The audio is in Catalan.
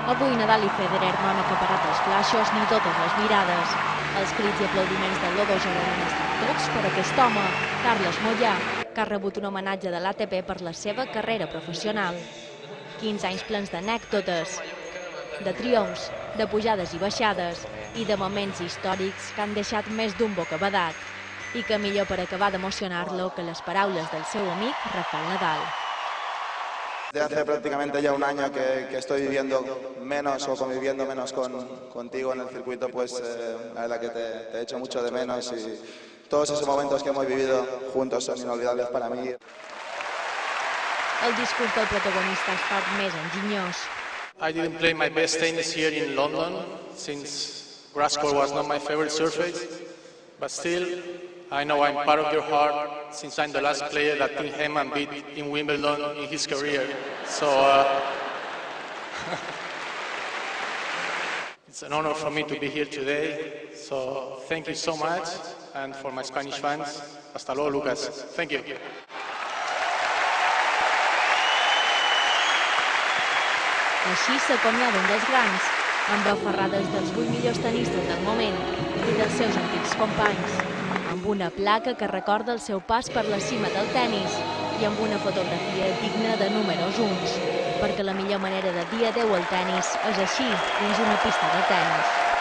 Avui Nadal i Federer no han acaparat els flaixos ni totes les mirades. Els crits i aplaudiments del Lodosa han estat tots per aquest home, Carles Mollà, que ha rebut un homenatge de l'ATP per la seva carrera professional. 15 anys plens d'anècdotes, de triomfs, de pujades i baixades i de moments històrics que han deixat més d'un bocabadat. I que millor per acabar d'emocionar-lo que les paraules del seu amic Rafael Nadal. Desde hace prácticamente ya un año que estoy viviendo menos o conviviendo menos contigo en el circuito, pues la verdad que te echo mucho de menos y todos esos momentos que hemos vivido juntos son inolvidables para mí. El discurs del protagonista ha estat més enginyós. I didn't play my best tennis here in London since grass court was not my favorite surface, but still I know I'm part of your heart since I'm the last player that Tim Henman beat in Wimbledon in his career. So it's an honor for me to be here today. So thank you so much, and for my Spanish fans, hasta luego, Lucas. Thank you. Així s'acomiada un dels grans, amb aferrades dels 8 millors tenistes del moment i dels seus antics companys, amb una placa que recorda el seu pas per la cima del tenis i amb una fotografia digna de números uns, perquè la millor manera de dir adeu al tenis és així, dins una pista de tenis.